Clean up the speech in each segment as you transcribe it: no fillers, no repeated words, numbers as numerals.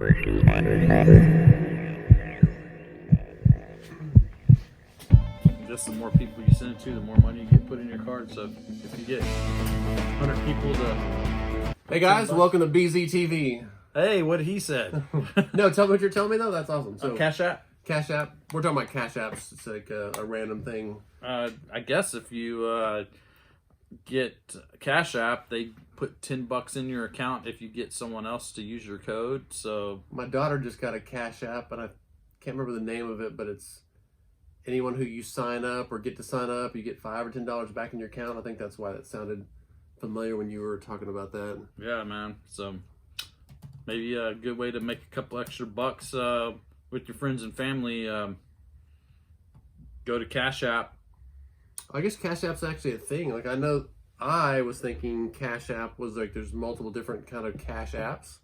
Just the more people you send it to, the more money you get put in your card. So if you get 100 people to... Hey guys, welcome to BZTV. Hey, what he said. No, tell me what you're telling me though. That's awesome. So Cash App? Cash App. We're talking about Cash Apps. It's like a random thing. I guess if you get Cash App, they put $10 in your account if you get someone else to use your code. So my daughter just got a Cash App, and I can't remember the name of it, but it's anyone who you sign up or get to sign up, you get $5 or $10 back in your account. I think that's why that sounded familiar when you were talking about that. Yeah, man. So maybe a good way to make a couple extra bucks with your friends and family. Go to Cash App. I guess Cash App's actually a thing. Like I was thinking Cash App was like there's multiple different kind of Cash Apps,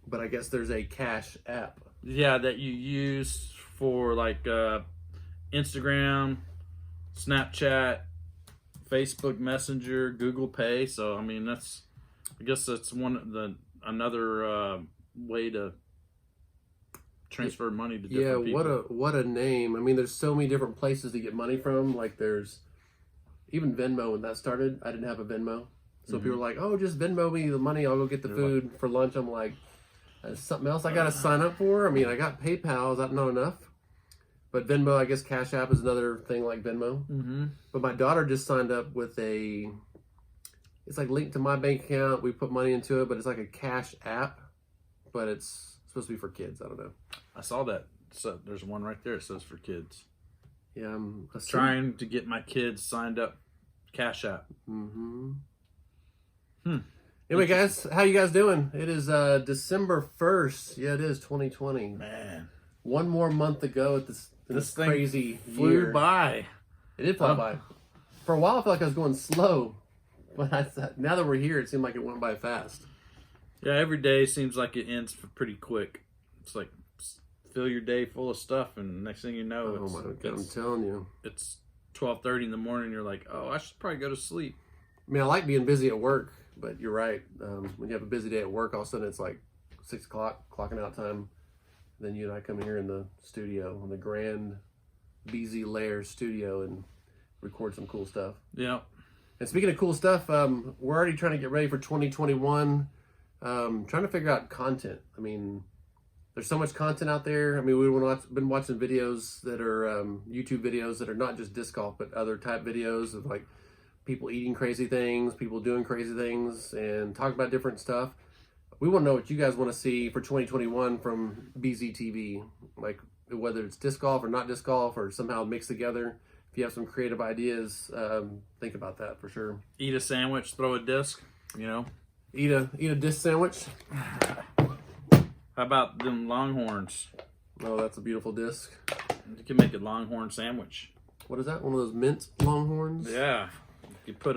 but I guess there's a Cash App. Yeah, that you use for like Instagram, Snapchat, Facebook Messenger, Google Pay. So I mean I guess that's another way to transfer money to different people. Yeah, what a name. I mean, there's so many different places to get money from. Like there's even Venmo. When that started, I didn't have a Venmo. So people were like, oh, just Venmo me the money. I'll go get the food for lunch. I'm like, there's something else I got to sign up for? I mean, I got PayPal. Is that not enough? But Venmo, I guess Cash App is another thing like Venmo. But my daughter just signed up with it's like linked to my bank account. We put money into it, but it's like a Cash App. But it's supposed to be for kids. I don't know. I saw that. So there's one right there. It says for kids. Yeah, I'm trying to get my kids signed up. Cash App. Anyway, guys, how you guys doing? It is December 1st. Yeah, it is 2020. Man, one more month to go at this thing crazy flew year. by. It did fly by. For a while, I felt like I was going slow, but now that we're here, it seemed like it went by fast. Yeah, every day seems like it ends pretty quick. It's like fill your day full of stuff, and next thing you know, oh my God, I'm telling you, it's 12:30 in the morning. You're like, oh, I should probably go to sleep. I mean, I like being busy at work, but you're right. When you have a busy day at work, all of a sudden it's like 6 o'clock, clocking out time. Then you and I come here in the studio, in the grand BZ Lair studio, and record some cool stuff. Yeah. And speaking of cool stuff, we're already trying to get ready for 2021. Trying to figure out content. I mean, there's so much content out there. I mean, we've been watching videos that are YouTube videos that are not just disc golf, but other type videos of like people eating crazy things, people doing crazy things, and talk about different stuff. We want to know what you guys want to see for 2021 from BZTV, like whether it's disc golf or not disc golf or somehow mixed together. If you have some creative ideas, think about that for sure. Eat a sandwich, throw a disc, you know. Eat a disc sandwich. How about them Longhorns? Oh, that's a beautiful disc. You can make a Longhorn sandwich. What is that? One of those mint Longhorns? Yeah. You put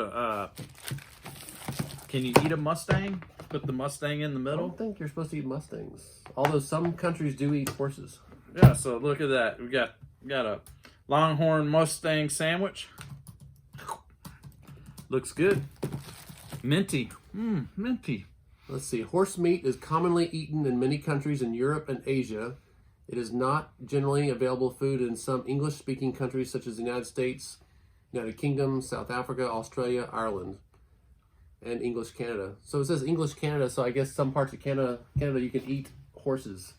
can you eat a Mustang? Put the Mustang in the I middle? don't think you're supposed to eat Mustangs. Although some countries do eat horses. Yeah, so look at that. We got a Longhorn Mustang sandwich. Looks good. Minty. Minty. Let's see. Horse meat is commonly eaten in many countries in Europe and Asia. It is not generally available food in some English-speaking countries such as the United States, United Kingdom, South Africa, Australia, Ireland, and English Canada. So it says English Canada, so I guess some parts of Canada you can eat horses.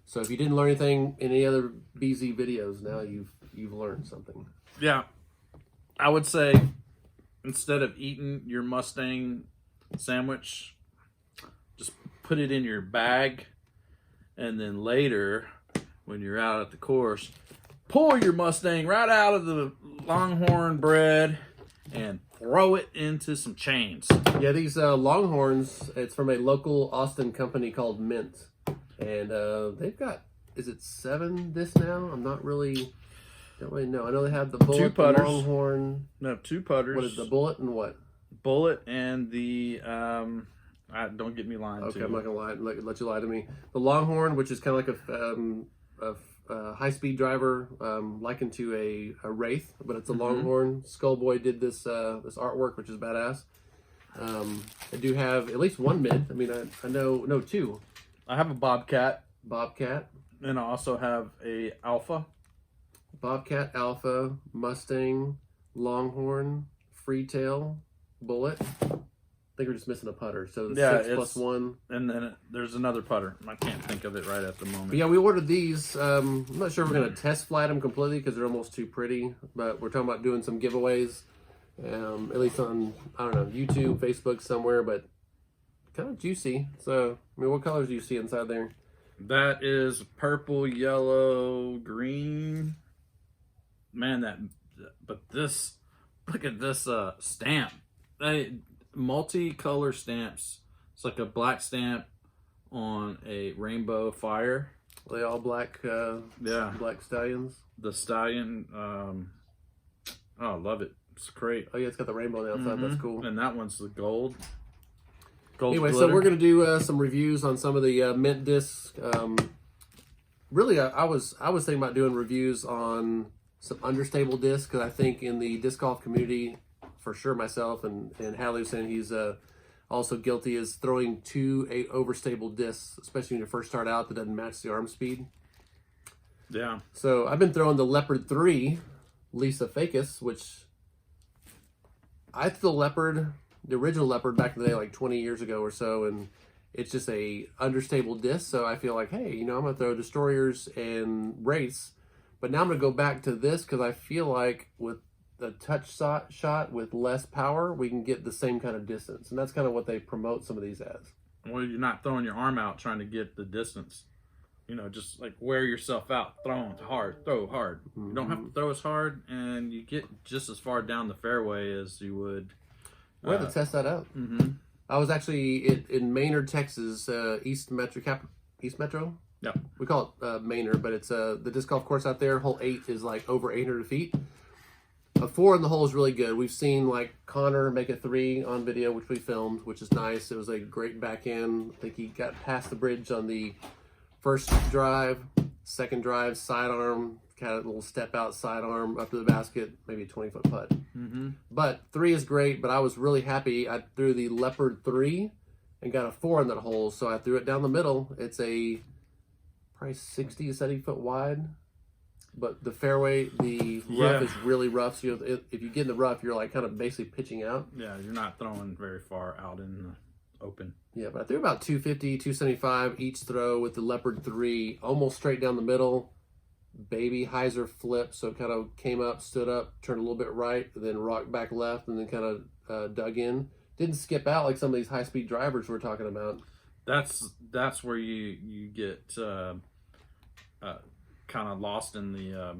So if you didn't learn anything in any other BZ videos, now you've learned something. Yeah. I would say instead of eating your Mustang sandwich, just put it in your bag, and then later when you're out at the course, pull your Mustang right out of the Longhorn bread and throw it into some chains. Yeah, these Longhorns, it's from a local Austin company called Mint. And they've got, is it 7 this now? Don't really know. I know they have the Bullet, 2 putters. The Longhorn. No, 2 putters. What is the Bullet and what? Bullet and the, don't get me lying Okay, to I'm not going to let you lie to me. The Longhorn, which is kind of like a high-speed driver likened to a Wraith, but it's a Longhorn. Skullboy did this artwork, which is badass. I do have at least 1 mint. I mean, I know, no, 2. I have a Bobcat, Bobcat, and I also have a Alpha. Bobcat, Alpha, Mustang, Longhorn, Freetail, Bullet. I think we're just missing a putter. So the 6+1. And then there's another putter. I can't think of it right at the moment. But yeah, we ordered these. I'm not sure we're going to test flight them completely because they're almost too pretty. But we're talking about doing some giveaways, at least on, I don't know, YouTube, Facebook, somewhere. But kind of juicy. So, I mean, what colors do you see inside there? That is purple, yellow, green. Man, but this, look at this stamp. Multi-color stamps. It's like a black stamp on a rainbow fire. Are they all black? Yeah, black stallions. The stallion. Oh, I love it. It's great. Oh yeah, it's got the rainbow on the outside. That's cool. And that one's the gold. Anyway, glitter. so we're gonna do some reviews on some of the mint discs. Really, I was thinking about doing reviews on some understable discs because I think in the disc golf community, for sure, myself and Hadley was saying he's also guilty is throwing too overstable discs, especially when you first start out, that doesn't match the arm speed. Yeah. So I've been throwing the Leopard 3 Lisa Fajkus, which I threw the original Leopard back in the day, like 20 years ago or so, and it's just a understable disc. So I feel like, hey, I'm gonna throw destroyers and race, but now I'm gonna go back to this because I feel like with the touch shot with less power, we can get the same kind of distance. And that's kind of what they promote some of these as. Well, you're not throwing your arm out trying to get the distance. Just like wear yourself out, throw hard. You don't have to throw as hard, and you get just as far down the fairway as you would. We'll have to test that out. I was actually in Maynard, Texas, East Metro. Yeah. We call it Maynard, but it's the disc golf course out there. Hole 8 is like over 800 feet. A 4 in the hole is really good. We've seen like Connor make a 3 on video, which we filmed, which is nice. It was a great back end. I think he got past the bridge on the first drive, second drive, sidearm, kind of a little step out sidearm up to the basket, maybe a 20-foot putt. But 3 is great, but I was really happy. I threw the Leopard 3 and got a 4 in that hole, so I threw it down the middle. It's probably 60 to 70 foot wide. But the fairway, the rough is really rough. So if you get in the rough, you're like kind of basically pitching out. Yeah, you're not throwing very far out in the open. Yeah, but I threw about 250, 275 each throw with the Leopard 3, almost straight down the middle. Baby hyzer flip, so it kind of came up, stood up, turned a little bit right, then rocked back left, and then kind of dug in. Didn't skip out like some of these high-speed drivers we're talking about. That's where you get kind of lost in the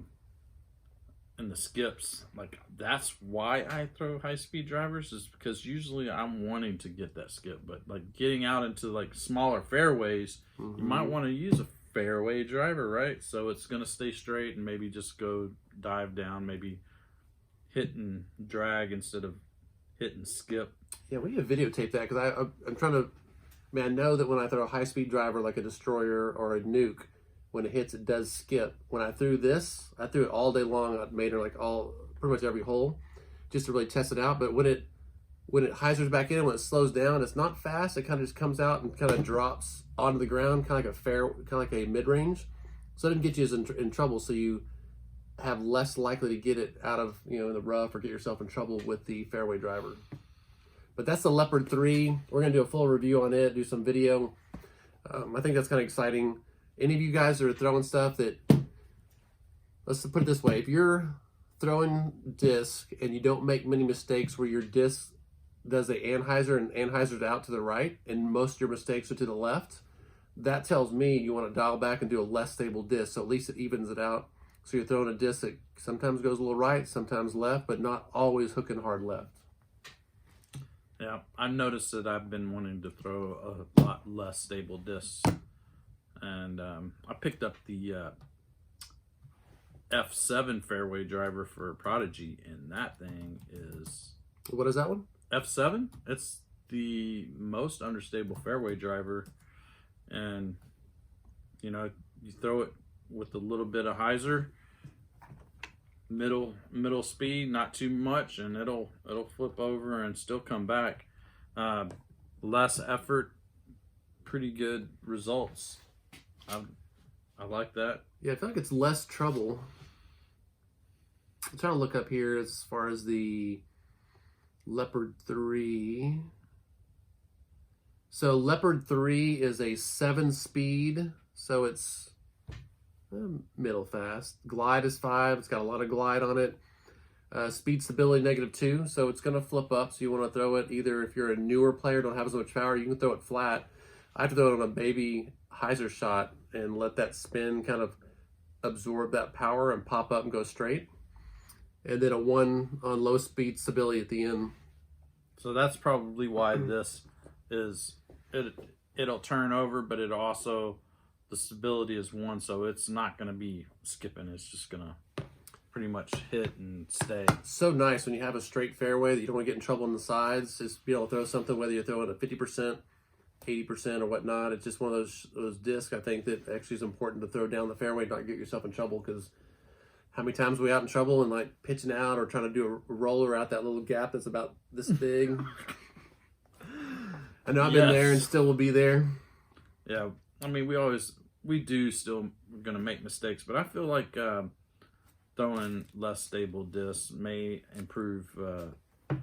skips. Like, that's why I throw high-speed drivers, is because usually I'm wanting to get that skip, but like getting out into like smaller fairways, you might want to use a fairway driver, right? So it's going to stay straight and maybe just go dive down, maybe hit and drag instead of hit and skip. Yeah, we need to videotape that because I'm trying to, I know that when I throw a high-speed driver like a destroyer or a nuke, when it hits, it does skip. When I threw this, I threw it all day long. I made her like pretty much every hole just to really test it out. But when it hyzers back in, when it slows down, it's not fast. It kind of just comes out and kind of drops onto the ground, kind of like a mid-range. So it doesn't get you as in trouble. So you have less likely to get it out of, in the rough or get yourself in trouble with the fairway driver. But that's the Leopard 3. We're going to do a full review on it, do some video. I think that's kind of exciting. Any of you guys that are throwing stuff that, let's put it this way, if you're throwing disc and you don't make many mistakes where your disc does the anhyzer and anhyzers out to the right and most of your mistakes are to the left, that tells me you want to dial back and do a less stable disc, so at least it evens it out. So you're throwing a disc that sometimes goes a little right, sometimes left, but not always hooking hard left. Yeah, I've noticed that I've been wanting to throw a lot less stable discs. And I picked up the F7 fairway driver for Prodigy, and that thing is... What is that one? F7. It's the most understable fairway driver. And, you throw it with a little bit of hyzer, middle speed, not too much, and it'll flip over and still come back. Less effort, pretty good results. I like that. Yeah, I feel like it's less trouble. I'm trying to look up here as far as the Leopard 3. So Leopard 3 is a 7-speed, so it's middle fast. Glide is 5. It's got a lot of glide on it. Speed stability -2, so it's going to flip up. So you want to throw it either if you're a newer player, don't have as much power, you can throw it flat. I have to throw it on a baby hyzer shot and let that spin kind of absorb that power and pop up and go straight. And then a 1 on low speed stability at the end. So that's probably why this is, it'll turn over, but it also, the stability is 1, so it's not going to be skipping. It's just going to pretty much hit and stay. So nice when you have a straight fairway that you don't want to get in trouble on the sides. Just be able to throw something, whether you're throwing at 50%, 80% or whatnot. It's just one of those discs, I think, that actually is important to throw down the fairway, not get yourself in trouble, because how many times are we out in trouble and like pitching out or trying to do a roller out that little gap that's about this big? I know I've been there and still will be there. Yeah, I mean, we do still going to make mistakes, but I feel like throwing less stable discs may improve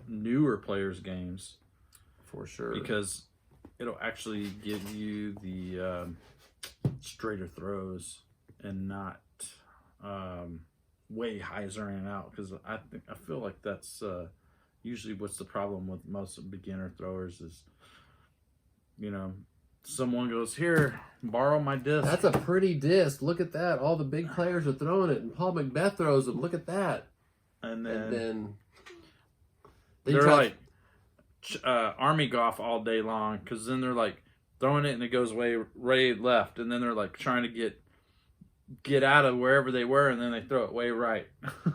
newer players' games. For sure. Because it'll actually give you the straighter throws and not way hyzering out. Because I feel like that's usually what's the problem with most beginner throwers is, you know, someone goes, here, borrow my disc. That's a pretty disc. Look at that. All the big players are throwing it, and Paul Macbeth throws them. Look at that. And then they're like army golf all day long, because then they're like throwing it and it goes way left, and then they're like trying to get out of wherever they were, and then they throw it way right.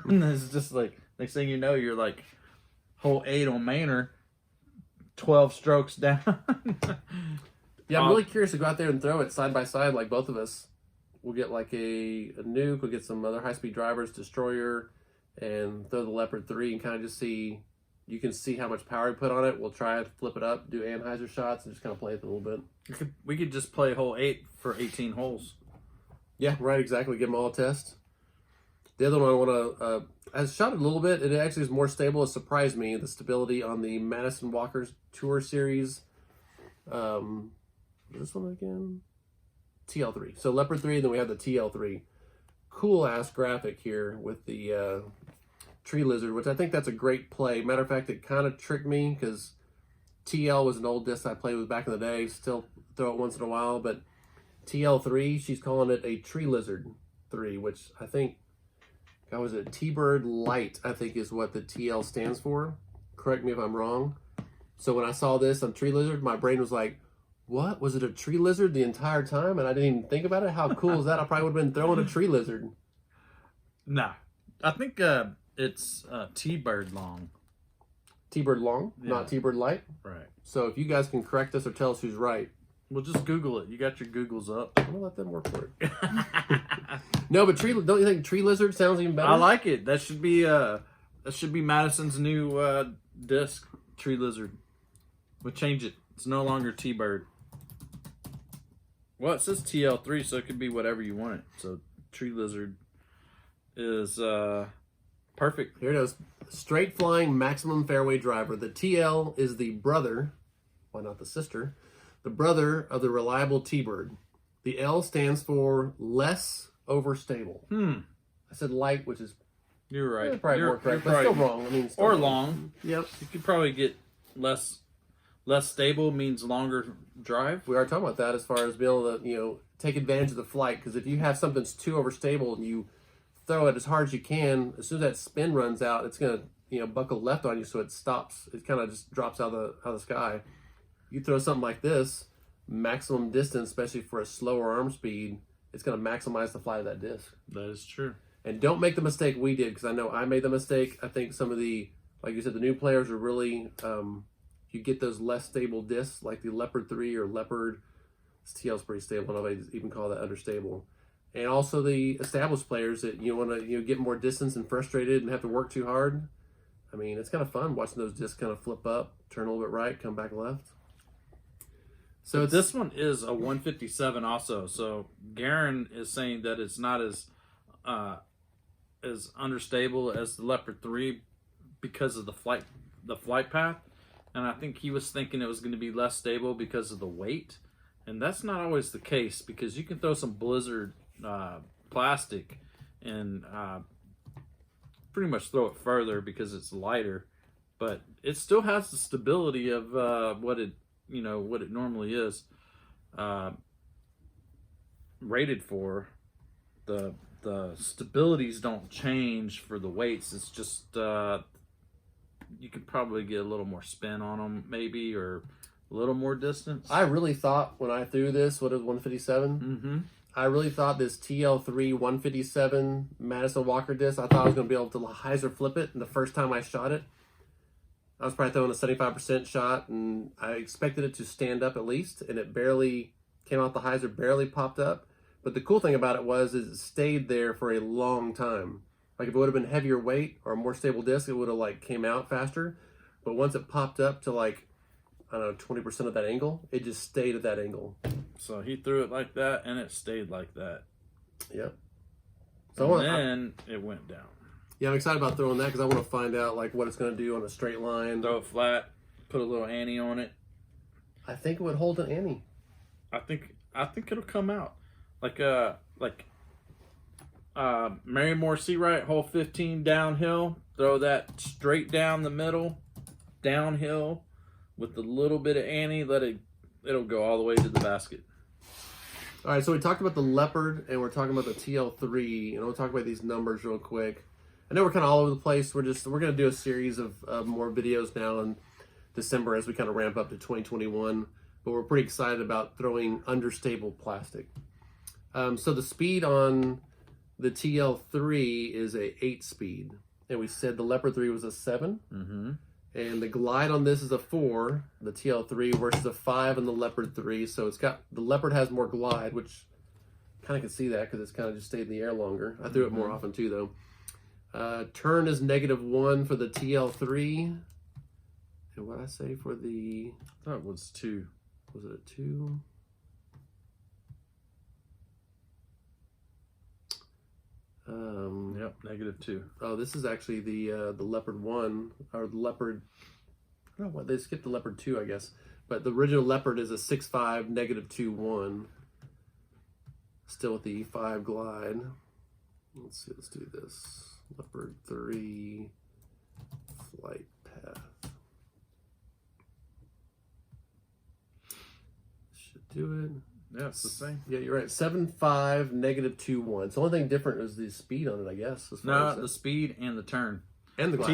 And it's just like, next thing you know, you're like hole 8 on Manor, 12 strokes down. Yeah, I'm really curious to go out there and throw it side by side like both of us. We'll get like a nuke, we'll get some other high-speed drivers, destroyer, and throw the Leopard 3 and kind of just see, you can see how much power we put on it. We'll try to flip it up, do Anheuser shots, and just kind of play it a little bit. We could just play hole 8 for 18 holes. Yeah, right, exactly. Give them all a test. The other one I want to, I shot it a little bit. It actually is more stable. It surprised me, the stability on the Madison Walker's Tour Series. This one again? TL3. So Leopard 3, then we have the TL3. Cool ass graphic here with the Tree Lizard, which I think that's a great play. Matter of fact, it kind of tricked me because TL was an old disc I played with back in the day. Still throw it once in a while, but TL3, she's calling it a Tree Lizard 3, which I think, how was it? T-Bird Light, I think is what the TL stands for. Correct me if I'm wrong. So when I saw this on Tree Lizard, my brain was like, what? Was it a tree lizard the entire time? And I didn't even think about it? How cool is that? I probably would have been throwing a tree lizard. Nah. I think it's T-Bird long. T-Bird long, not T-Bird light? Right. So if you guys can correct us or tell us who's right. Well, just Google it. You got your Googles up. I'm going to let them work for it. No, but don't you think tree lizard sounds even better? I like it. That should be Madison's new disc, Tree Lizard. We'll change it. It's no longer T-Bird. Well, it says TL3, so it could be whatever you want it. So Tree Lizard is perfect. Here it is. Straight flying maximum fairway driver. The TL is the brother, why not the sister? The brother of the reliable T-Bird. The L stands for less overstable. I said light, which is You're right. probably more correct, but still wrong. I mean, or long. Yep. You could probably get less stable means longer drive. We are talking about that as far as being able to, take advantage of the flight. Because if you have something that's too overstable and you throw it as hard as you can, as soon as that spin runs out, it's going to, buckle left on you, so it stops. It kind of just drops out of the sky. You throw something like this, maximum distance, especially for a slower arm speed, it's going to maximize the flight of that disc. That is true. And don't make the mistake we did, because I know I made the mistake. I think some of the, like you said, the new players are really, you get those less stable discs, like the Leopard 3 or Leopard. This TL's pretty stable. Nobody even call that understable. And also the established players that you want to get more distance and frustrated and have to work too hard. I mean, it's kind of fun watching those discs kind of flip up, turn a little bit right, come back left. So But this one is a 157 also. So Garen is saying that it's not as understable as the Leopard 3 because of the flight path. And I think he was thinking it was going to be less stable because of the weight. And that's not always the case, because you can throw some Blizzard plastic and pretty much throw it further because it's lighter, but it still has the stability of what it normally is rated for. The stabilities don't change for the weights. It's just you could probably get a little more spin on them, maybe, or a little more distance. I really thought when I threw this, what is 157? Mm-hmm. I really thought this TL3 157 Madison Walker disc, I thought I was going to be able to hyzer flip it. And the first time I shot it, I was probably throwing a 75% shot, and I expected it to stand up at least, and it barely came out the hyzer, barely popped up. But the cool thing about it was is it stayed there for a long time. Like if it would have been heavier weight or a more stable disc, it would have like came out faster. But once it popped up to like, I don't know, 20% of that angle, it just stayed at that angle. So he threw it like that, and it stayed like that. Yep. So then it went down. Yeah, I'm excited about throwing that because I want to find out like what it's going to do on a straight line. Throw it flat, put a little Annie on it. I think it would hold an Annie. I think it'll come out like Marymore Seawright, hole 15 downhill. Throw that straight down the middle, downhill, with a little bit of Annie. It'll go all the way to the basket. All right, so we talked about the Leopard and we're talking about the TL3, and we'll talk about these numbers real quick. I know we're kind of all over the place. We're going to do a series of more videos now in December as we kind of ramp up to 2021. But we're pretty excited about throwing understable plastic. So the speed on the TL3 is a 8-speed, and we said the Leopard 3 was a 7. Mm-hmm. And the glide on this is a 4, the TL3, versus a 5 on the Leopard 3. So the Leopard has more glide, which kind of can see that because it's kind of just stayed in the air longer. I threw it more often too, though. Turn is -1 for the TL3. And what I say for the... I thought it was 2. Was it a 2? Yep, -2. Oh, this is actually the Leopard 1, or the Leopard... I don't know what, they skipped the Leopard 2, I guess. But the original Leopard is a 6.5, -2.1. Still with the 5 glide. Let's see, let's do this. Leopard 3 flight path. Should do it. Yeah, it's the same. Yeah, you're right. 7.5, -2.1. So the only thing different is the speed on it, I guess. No, the speed and the turn. And the glide.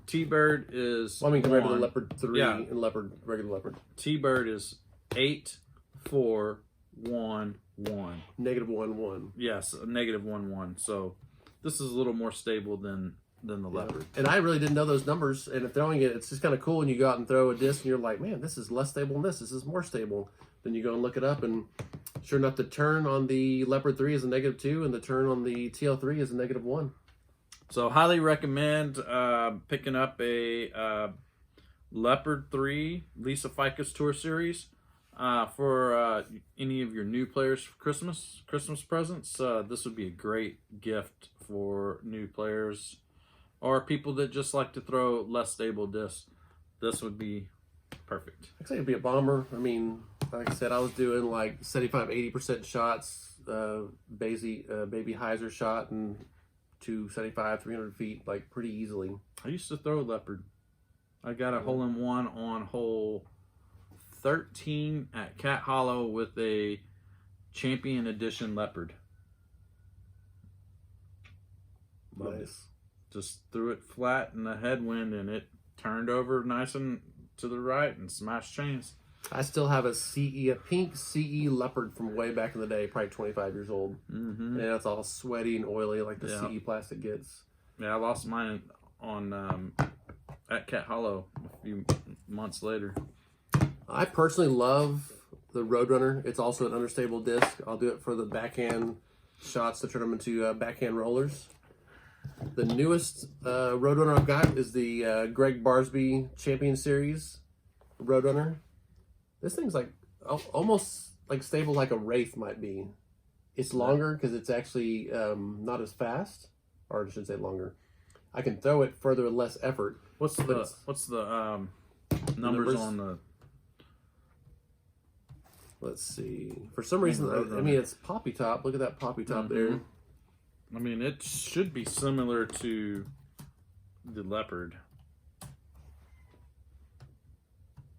T-Bird is... Well, I mean, compared to the 1. Leopard 3 Yeah. and regular Leopard. T-Bird is 8, 4, 1, 1. -1.1. Yes, a -1.1. So this is a little more stable than the Leopard. And I really didn't know those numbers. And throwing it, it's just kind of cool when you go out and throw a disc and you're like, man, this is less stable than this. This is more stable. Then you go and look it up, and sure enough, the turn on the Leopard 3 is a -2, and the turn on the TL3 is a -1. So highly recommend picking up a Leopard 3 Lisa Fajkus Tour Series for any of your new players for Christmas presents. This would be a great gift for new players or people that just like to throw less stable discs. This would be perfect. Actually, it'd be a bomber. I mean, like I said, I was doing like 75-80% shots, baby hyzer shot, and 275, 300 feet, like pretty easily. I used to throw a Leopard. I got a hole-in-one on hole 13 at Cat Hollow with a Champion Edition Leopard. Nice. Just threw it flat in the headwind, and it turned over nice and to the right and smashed chains. I still have a pink CE Leopard from way back in the day, probably 25 years old. Mm-hmm. And it's all sweaty and oily like the CE plastic gets. Yeah, I lost mine on at Cat Hollow a few months later. I personally love the Roadrunner. It's also an understable disc. I'll do it for the backhand shots to turn them into backhand rollers. The newest Roadrunner I've got is the Greg Barsby Champion Series Roadrunner. This thing's like almost like stable like a Wraith might be. It's longer because it's actually not as fast, or I should say longer. I can throw it further with less effort. What's the numbers on the? Let's see. For some reason, I mean, it's poppy top. Look at that poppy top there. I mean, it should be similar to the Leopard.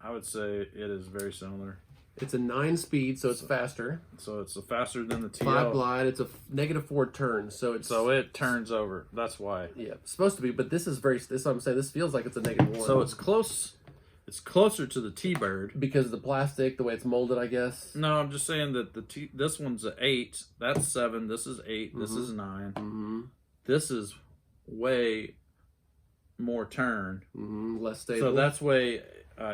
I would say it is very similar. It's a 9-speed, so it's faster. So it's faster than the TL. 5 glide. It's a -4 turn, so it turns over. That's why. Yeah, it's supposed to be, but this is very. This is what I'm saying. This feels like it's a -1. So it's close. It's closer to the T-Bird because of the plastic, the way it's molded, I guess. No, I'm just saying that this one's an 8. That's 7. This is 8. This is 9. This is way more turn. Less stable. So that's way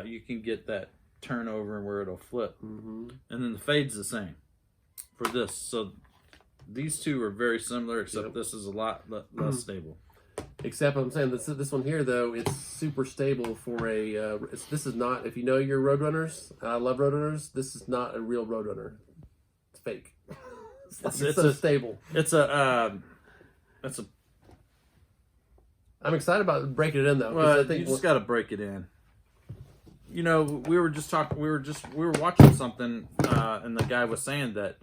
you can get that turnover where it'll flip. And then the fade's the same for this. So these two are very similar, except this is a lot less stable. Except I'm saying this one here though, it's super stable for a. This is not. If you know your Roadrunners, I love Roadrunners. This is not a real Roadrunner. It's fake. It's so stable. It's a. I'm excited about breaking it in though. Well, I think you just got to break it in. You know, we were watching something, and the guy was saying that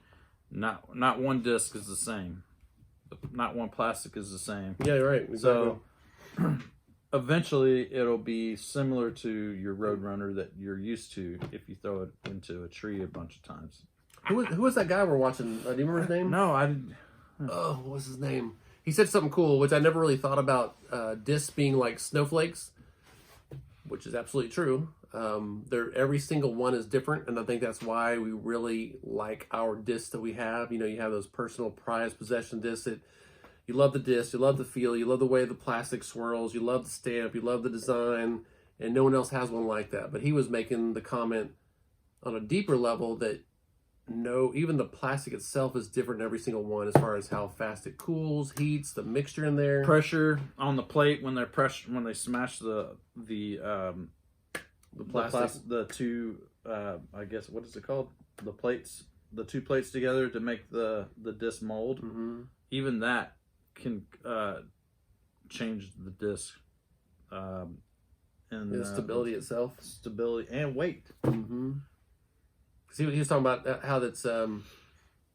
not one disc is the same. Not one plastic is the same. Yeah, you're right. Exactly. So eventually it'll be similar to your Roadrunner that you're used to if you throw it into a tree a bunch of times. Who was that guy we're watching? Do you remember his name? No, I didn't. Oh, what was his name? He said something cool, which I never really thought about discs being like snowflakes, which is absolutely true. Every single one is different, and I think that's why we really like our discs that we have. You know, you have those personal prized possession discs that you love the disc, you love the feel, you love the way the plastic swirls, you love the stamp, you love the design, and no one else has one like that. But he was making the comment on a deeper level that even the plastic itself is different in every single one as far as how fast it cools, heats, the mixture in there, pressure on the plate when they smash the plastic, the two, I guess, what is it called? The plates, the two plates together to make the disc mold. Even that can change the disc and the stability itself, stability and weight. See what he was talking about, how that's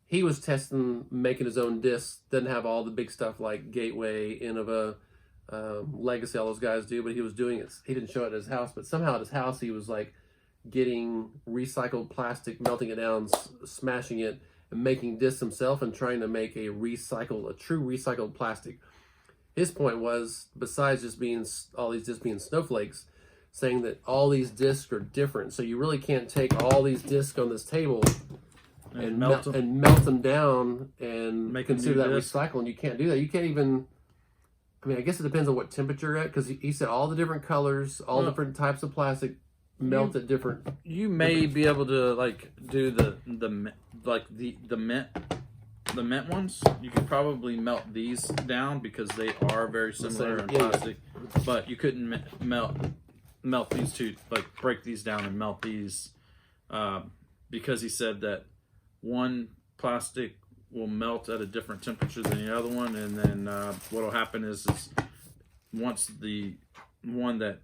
he was testing making his own discs. Doesn't have all the big stuff like Gateway, Innova, Legacy, all those guys do, but he was doing it. He didn't show it at his house, but somehow at his house he was like getting recycled plastic, melting it down, smashing it, and making discs himself and trying to make a true recycled plastic. His point was, besides just being all these discs being snowflakes, saying that all these discs are different, so you really can't take all these discs on this table and melt them down and consider that recycling. You can't do that. You can't even. I mean, I guess it depends on what temperature you're at, because he said all the different colors, all different types of plastic melt at different. You may be able to like do the mint ones. You could probably melt these down because they are very similar in plastic, but you couldn't melt these two, like break these down and melt these, because he said that one plastic will melt at a different temperature than the other one, and then what will happen is once the one that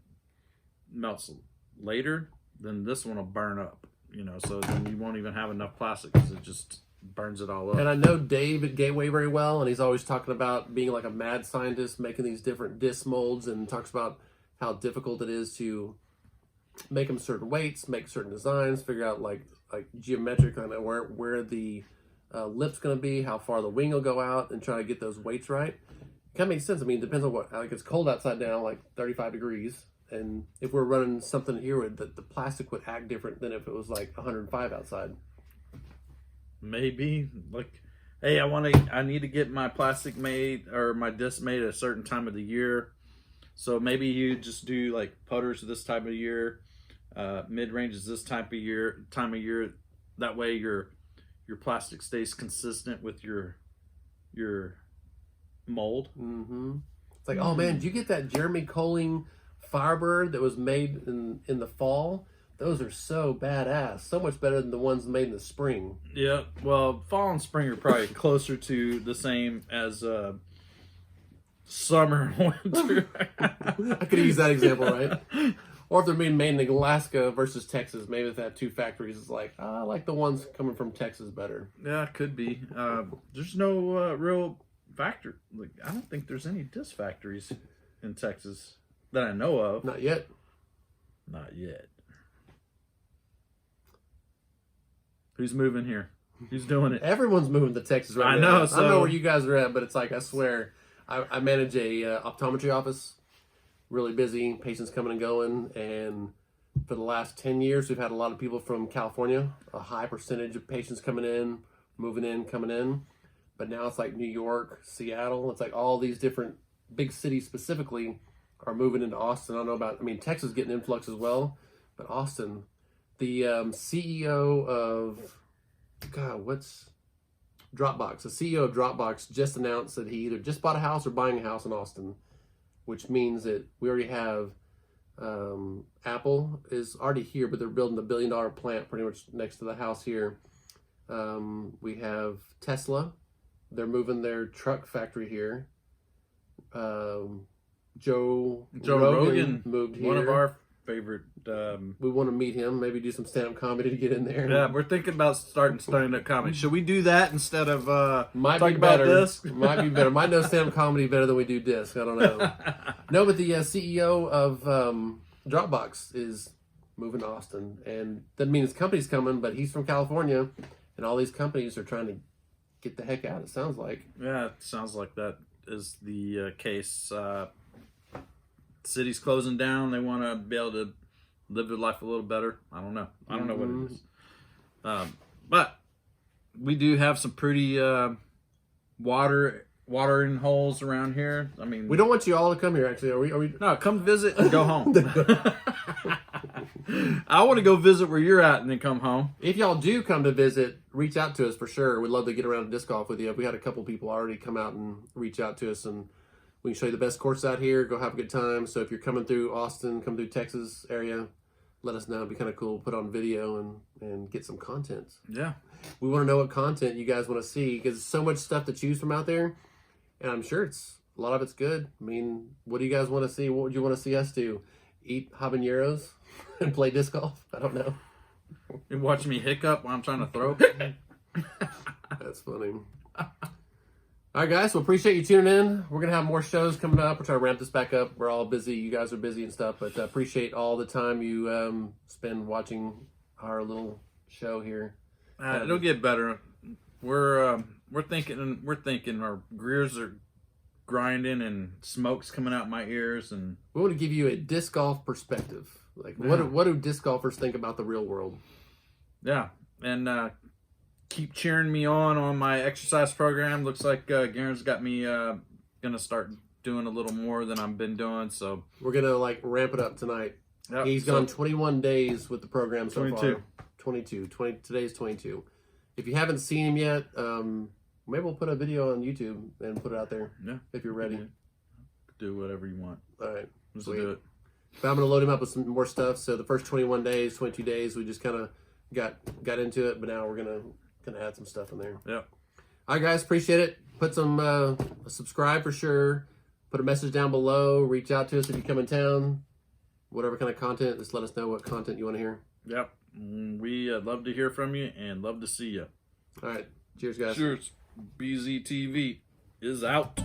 melts later, then this one will burn up, you know, so then you won't even have enough plastic because it just burns it all up. And I know Dave at Gateway very well, and he's always talking about being like a mad scientist, making these different disc molds, and talks about how difficult it is to make them certain weights, make certain designs, figure out like geometric kind of where the lip's going to be, how far the wing will go out, and try to get those weights right. Kind of makes sense. I mean, it depends on what, like it's cold outside now, like 35 degrees. And if we're running something here with the plastic would act different than if it was like 105 outside. Maybe like, hey, I need to get my plastic made or my disc made at a certain time of the year. So maybe you just do like putters this time of year, mid range is this time of year. That way your plastic stays consistent with your mold. It's like, oh man, did you get that Jeremy Colling Firebird that was made in the fall? those are so badass. So much better than the ones made in the spring. Yeah, well, fall and spring are probably closer to the same as summer and winter. I could use that example, right? Or if they're being made in Alaska versus Texas, maybe if they have two factories, it's like, I like the ones coming from Texas better. Yeah, it could be. There's no real factory. Like, I don't think there's any disc factories in Texas that I know of. Not yet. Not yet. Who's moving here? Who's doing it? Everyone's moving to Texas right I now. know. So... I don't know where you guys are at, but it's like, I swear, I manage a optometry office. Really busy, patients coming and going, and for the last 10 years, we've had a lot of people from California, a high percentage of patients coming in, moving in, coming in, but now it's like New York, Seattle, it's like all these different big cities specifically are moving into Austin. I don't know about, I mean, Texas is getting influx as well, but Austin, the CEO of, what's Dropbox, the CEO of Dropbox just announced that he either just bought a house or buying a house in Austin, which means that we already have Apple is already here, but they're building a $1 billion plant pretty much next to the house here. We have Tesla. They're moving their truck factory here. Joe Rogan moved here. One of our favorite. We want to meet him. Maybe do some stand-up comedy to get in there. Yeah, we're thinking about starting stand-up comedy. Should we do that instead of Might talk be about better. this? Might be better. Might know stand-up comedy better than we do disc. I don't know. No, but the CEO of Dropbox is moving to Austin, and that means his company's coming. But he's from California, and all these companies are trying to get the heck out. It sounds like. Yeah, it sounds like that is the case. City's closing down. They want to be able to live their life a little better. I don't know. I don't know what it is. But we do have some pretty watering holes around here. I mean, we don't want you all to come here. Actually, are we? No, come visit and go home. I want to go visit where you're at and then come home. If y'all do come to visit, reach out to us for sure. We'd love to get around to disc golf with you. We had a couple people already come out and reach out to us, and we can show you the best course out here. Go have a good time. So if you're coming through Austin, come through Texas area, let us know. It'd be kind of cool. Put on video and get some content. Yeah. We want to know what content you guys want to see, because there's so much stuff to choose from out there. And I'm sure a lot of it's good. I mean, what do you guys want to see? What would you want to see us do? Eat habaneros and play disc golf? I don't know. You watch me hiccup while I'm trying to throw? That's funny. All right, guys. Well, appreciate you tuning in. We're going to have more shows coming up. We're trying to ramp this back up. We're all busy. You guys are busy and stuff, but appreciate all the time you spend watching our little show here. It'll get better. We're thinking our gears are grinding and smoke's coming out my ears, and we want to give you a disc golf perspective. Like, what do disc golfers think about the real world? Yeah, and keep cheering me on my exercise program. Looks like Garen's got me gonna start doing a little more than I've been doing. So we're gonna like ramp it up tonight. Yep. He's gone 21 days with the program so 22. far. 22. Today's 22. If you haven't seen him yet, maybe we'll put a video on YouTube and put it out there. Yeah, if you're ready. Do whatever you want. All right, Let's do it. But I'm gonna load him up with some more stuff. So the first 21 days, 22 days, we just kind of got into it, but now we're gonna add some stuff in there. Yeah. All right, guys, appreciate it. Put some subscribe for sure. Put a message down below. Reach out to us if you come in town. Whatever kind of content, just let us know what content you want to hear. Yep. We love to hear from you and love to see you. All right. Cheers, guys. Cheers. BZTV is out.